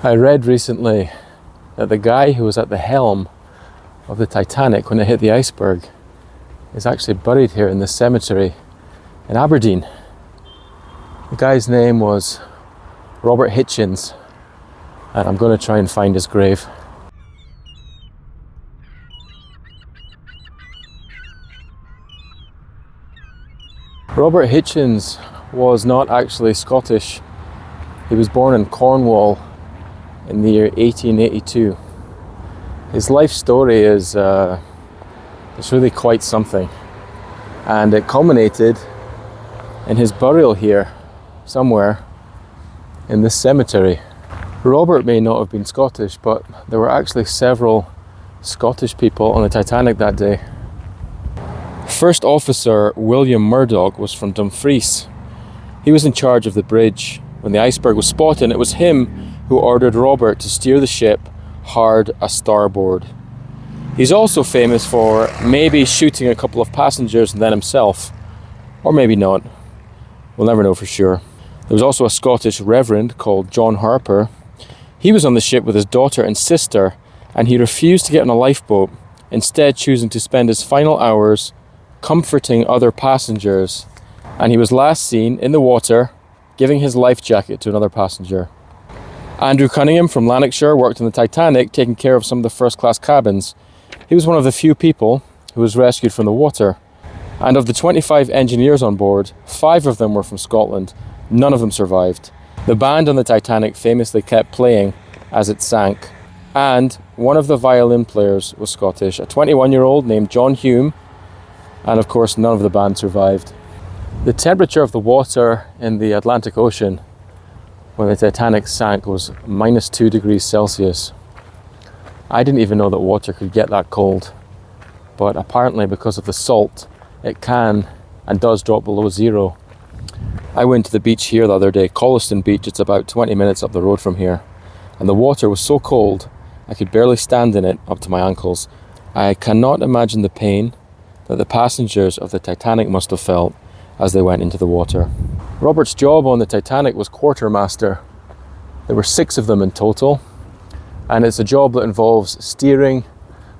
I read recently that the guy who was at the helm of the Titanic when it hit the iceberg is actually buried here in this cemetery in Aberdeen. The guy's name was Robert Hitchens, and I'm going to try and find his grave. Robert Hitchens was not actually Scottish. He was born in Cornwall in the year 1882. His life story is it's really quite something, and it culminated in his burial here somewhere in this cemetery. Robert may not have been Scottish, but there were actually several Scottish people on the Titanic that day. First Officer William Murdoch was from Dumfries. He was in charge of the bridge when the iceberg was spotted, and it was him who ordered Robert to steer the ship hard a starboard. He's also famous for maybe shooting a couple of passengers and then himself, or maybe not. We'll never know for sure. There was also a Scottish reverend called John Harper. He was on the ship with his daughter and sister, and he refused to get on a lifeboat, instead choosing to spend his final hours comforting other passengers. And he was last seen in the water giving his life jacket to another passenger. Andrew Cunningham from Lanarkshire worked on the Titanic, taking care of some of the first-class cabins. He was one of the few people who was rescued from the water. And of the 25 engineers on board, 5 of them were from Scotland. None of them survived. The band on the Titanic famously kept playing as it sank. And one of the violin players was Scottish, a 21-year-old named John Hume. And of course, none of the band survived. The temperature of the water in the Atlantic Ocean when the Titanic sank was -2 degrees Celsius. I didn't even know that water could get that cold, but apparently because of the salt, it can and does drop below zero. I went to the beach here the other day, Colliston Beach. It's about 20 minutes up the road from here, and the water was so cold I could barely stand in it up to my ankles. I cannot imagine the pain that the passengers of the Titanic must have felt as they went into the water. Robert's job on the Titanic was quartermaster. There were 6 of them in total, and it's a job that involves steering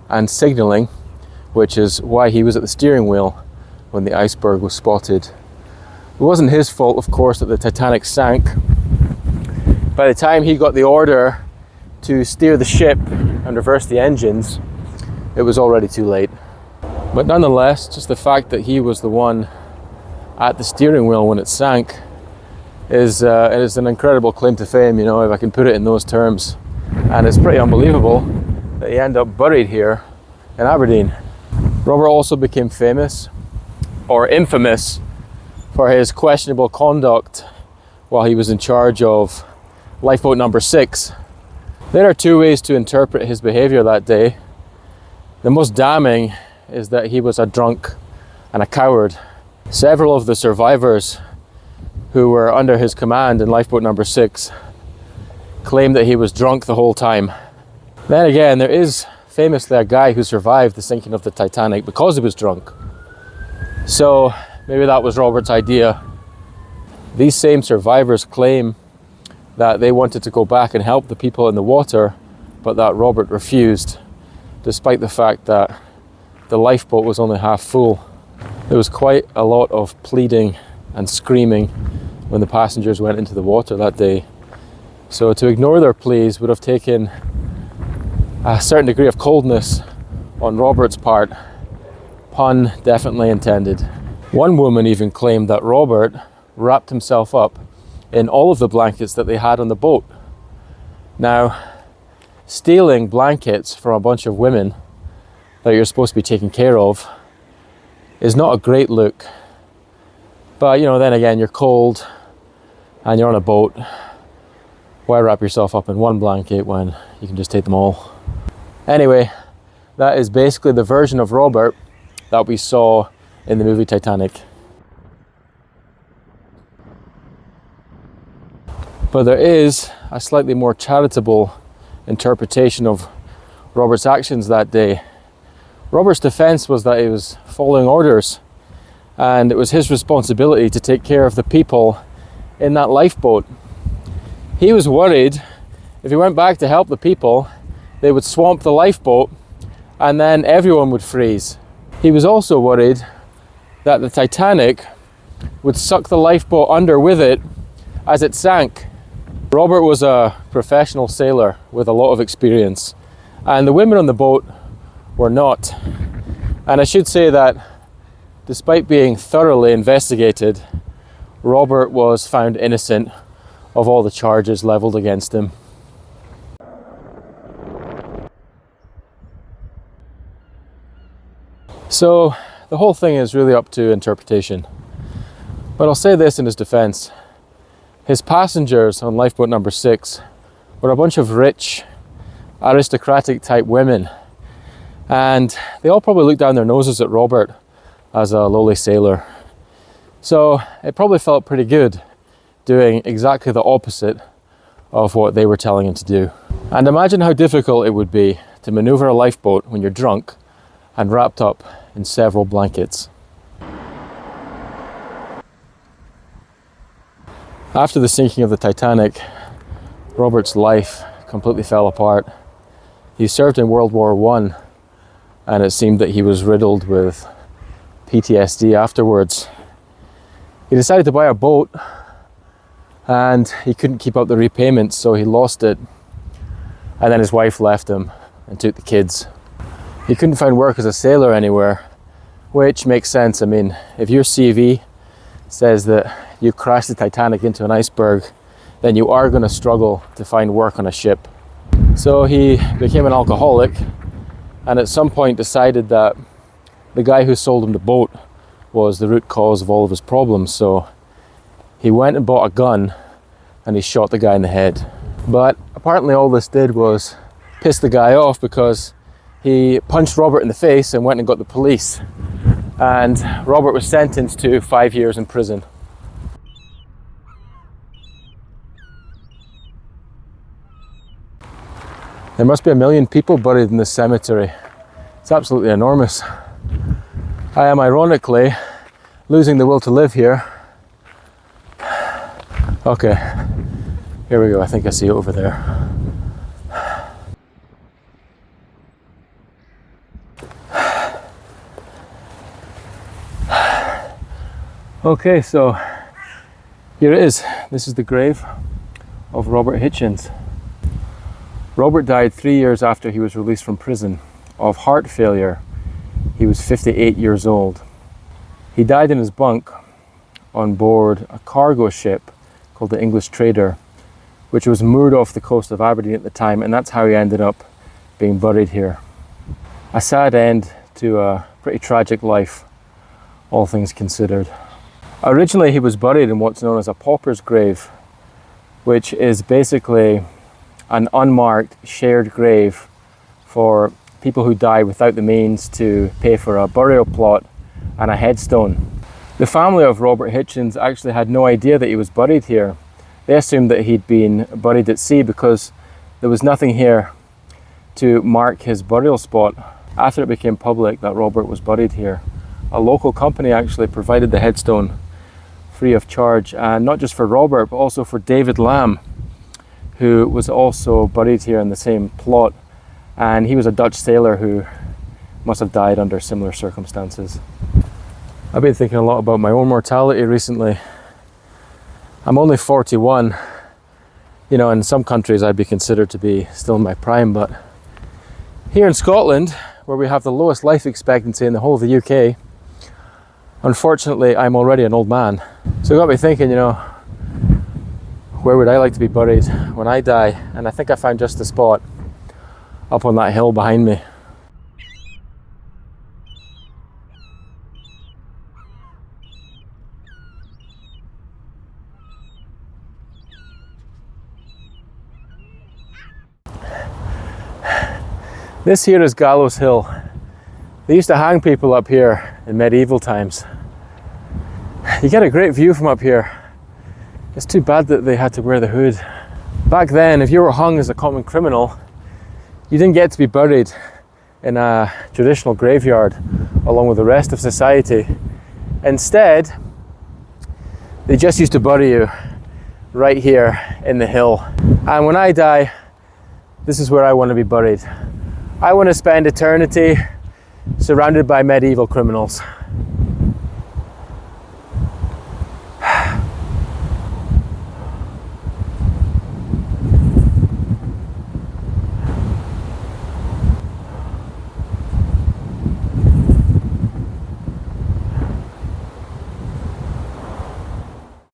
and signalling, which is why he was at the steering wheel when the iceberg was spotted. It wasn't his fault, of course, that the Titanic sank. By the time he got the order to steer the ship and reverse the engines, it was already too late. But nonetheless, just the fact that he was the one at the steering wheel when it sank is an incredible claim to fame, you know, if I can put it in those terms. And it's pretty unbelievable that he ended up buried here in Aberdeen. Robert also became famous, or infamous, for his questionable conduct while he was in charge of lifeboat number 6. There are 2 ways to interpret his behavior that day. The most damning is that he was a drunk and a coward. Several of the survivors who were under his command in lifeboat number 6 claimed that he was drunk the whole time. Then again, there is famously a guy who survived the sinking of the Titanic because he was drunk. So maybe that was Robert's idea. These same survivors claim that they wanted to go back and help the people in the water, but that Robert refused, despite the fact that the lifeboat was only half full. There was quite a lot of pleading and screaming when the passengers went into the water that day. So to ignore their pleas would have taken a certain degree of coldness on Robert's part. Pun definitely intended. One woman even claimed that Robert wrapped himself up in all of the blankets that they had on the boat. Now, stealing blankets from a bunch of women that you're supposed to be taking care of is not a great look. But you know, then again, you're cold and you're on a boat. Why wrap yourself up in one blanket when you can just take them all? Anyway, that is basically the version of Robert that we saw in the movie Titanic. But there is a slightly more charitable interpretation of Robert's actions that day. Robert's defense was that he was following orders, and it was his responsibility to take care of the people in that lifeboat. He was worried if he went back to help the people, they would swamp the lifeboat and then everyone would freeze. He was also worried that the Titanic would suck the lifeboat under with it as it sank. Robert was a professional sailor with a lot of experience, and the women on the boat were not. And I should say that despite being thoroughly investigated, Robert was found innocent of all the charges leveled against him. So the whole thing is really up to interpretation. But I'll say this in his defense. His passengers on lifeboat number 6 were a bunch of rich, aristocratic type women. And they all probably looked down their noses at Robert as a lowly sailor. So it probably felt pretty good doing exactly the opposite of what they were telling him to do. And imagine how difficult it would be to maneuver a lifeboat when you're drunk and wrapped up in several blankets. After the sinking of the Titanic, Robert's life completely fell apart. He served in World War I, and it seemed that he was riddled with PTSD afterwards. He decided to buy a boat, and he couldn't keep up the repayments, so he lost it. And then his wife left him and took the kids. He couldn't find work as a sailor anywhere, which makes sense. I mean, if your CV says that you crashed the Titanic into an iceberg, then you are going to struggle to find work on a ship. So he became an alcoholic, and at some point decided that the guy who sold him the boat was the root cause of all of his problems. So he went and bought a gun and he shot the guy in the head. But apparently all this did was piss the guy off, because he punched Robert in the face and went and got the police. And Robert was sentenced to 5 years in prison. There must be 1 million people buried in this cemetery. It's absolutely enormous. I am ironically losing the will to live here. Okay, here we go. I think I see it over there. Okay, so here it is. This is the grave of Robert Hitchens. Robert died 3 years after he was released from prison of heart failure. He was 58 years old. He died in his bunk on board a cargo ship called the English Trader, which was moored off the coast of Aberdeen at the time, and that's how he ended up being buried here. A sad end to a pretty tragic life, all things considered. Originally, he was buried in what's known as a pauper's grave, which is basically an unmarked shared grave for people who die without the means to pay for a burial plot and a headstone. The family of Robert Hitchens actually had no idea that he was buried here. They assumed that he'd been buried at sea because there was nothing here to mark his burial spot. After it became public that Robert was buried here, a local company actually provided the headstone free of charge, and not just for Robert, but also for David Lamb, who was also buried here in the same plot. And he was a Dutch sailor who must have died under similar circumstances. I've been thinking a lot about my own mortality recently. I'm only 41. You know, in some countries I'd be considered to be still in my prime, but here in Scotland, where we have the lowest life expectancy in the whole of the UK, unfortunately, I'm already an old man. So it got me thinking, you know, where would I like to be buried when I die? And I think I found just the spot up on that hill behind me. This here is Gallows Hill. They used to hang people up here in medieval times. You get a great view from up here. It's too bad that they had to wear the hood. Back then, if you were hung as a common criminal, you didn't get to be buried in a traditional graveyard along with the rest of society. Instead, they just used to bury you right here in the hill. And when I die, this is where I want to be buried. I want to spend eternity surrounded by medieval criminals.